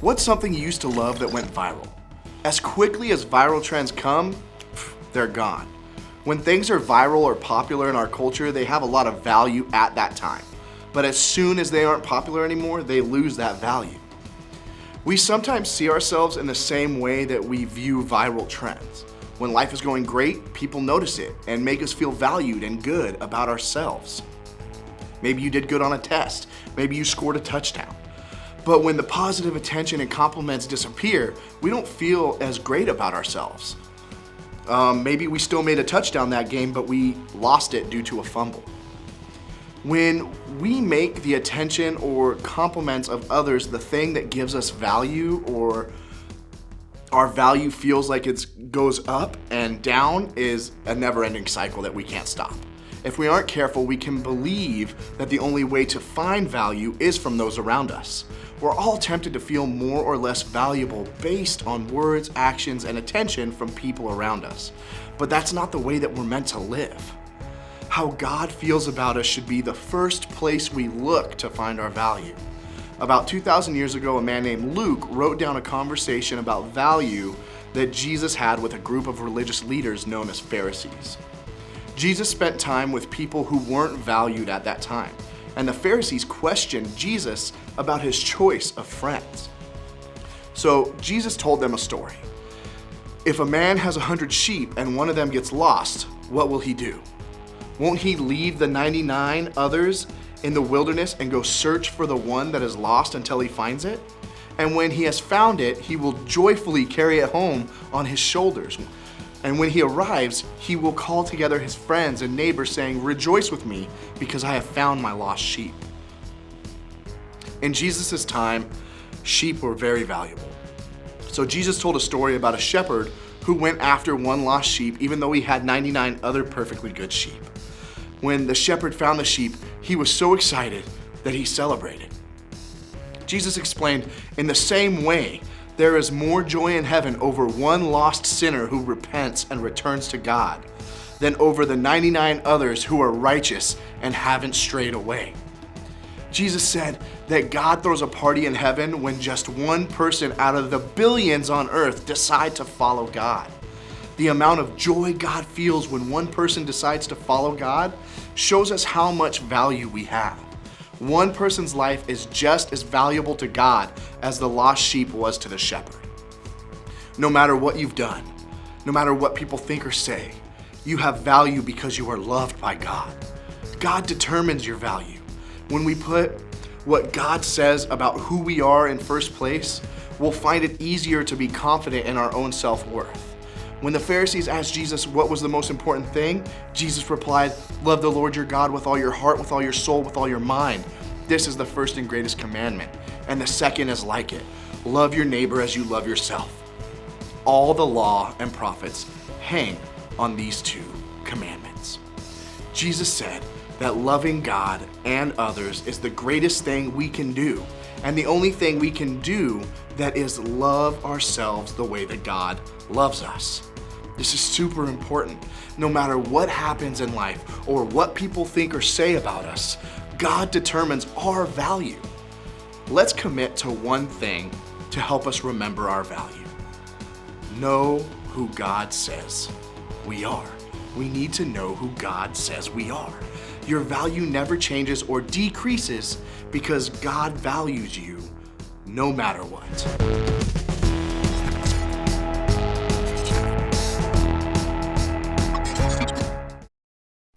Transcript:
What's something you used to love that went viral? As quickly as viral trends come, they're gone. When things are viral or popular in our culture, they have a lot of value at that time. But as soon as they aren't popular anymore, they lose that value. We sometimes see ourselves in the same way that we view viral trends. When life is going great, people notice it and make us feel valued and good about ourselves. Maybe you did good on a test. Maybe you scored a touchdown. But when the positive attention and compliments disappear, we don't feel as great about ourselves. Maybe we still made a touchdown that game, but we lost it due to a fumble. When we make the attention or compliments of others the thing that gives us value, or our value feels like it goes up and down, is a never-ending cycle that we can't stop. If we aren't careful, we can believe that the only way to find value is from those around us. We're all tempted to feel more or less valuable based on words, actions, and attention from people around us. But that's not the way that we're meant to live. How God feels about us should be the first place we look to find our value. About 2,000 years ago, a man named Luke wrote down a conversation about value that Jesus had with a group of religious leaders known as Pharisees. Jesus spent time with people who weren't valued at that time, and the Pharisees questioned Jesus about his choice of friends. So Jesus told them a story. If a man has 100 sheep and one of them gets lost, what will he do? Won't he leave the 99 others in the wilderness and go search for the one that is lost until he finds it? And when he has found it, he will joyfully carry it home on his shoulders. And when he arrives, he will call together his friends and neighbors, saying, "Rejoice with me, because I have found my lost sheep." In Jesus' time, sheep were very valuable. So Jesus told a story about a shepherd who went after one lost sheep, even though he had 99 other perfectly good sheep. When the shepherd found the sheep, he was so excited that he celebrated. Jesus explained, in the same way, there is more joy in heaven over one lost sinner who repents and returns to God than over the 99 others who are righteous and haven't strayed away. Jesus said that God throws a party in heaven when just one person out of the billions on earth decide to follow God. The amount of joy God feels when one person decides to follow God shows us how much value we have. One person's life is just as valuable to God as the lost sheep was to the shepherd. No matter what you've done, no matter what people think or say, you have value because you are loved by God. God determines your value. When we put what God says about who we are in first place, we'll find it easier to be confident in our own self-worth. When the Pharisees asked Jesus what was the most important thing, Jesus replied, "Love the Lord your God with all your heart, with all your soul, with all your mind. This is the first and greatest commandment. And the second is like it. Love your neighbor as you love yourself." All the law and prophets hang on these two commandments. Jesus said that loving God and others is the greatest thing we can do, and the only thing we can do that is love ourselves the way that God loves us. This is super important. No matter what happens in life or what people think or say about us, God determines our value. Let's commit to one thing to help us remember our value. Know who God says we are. We need to know who God says we are. Your value never changes or decreases because God values you no matter what.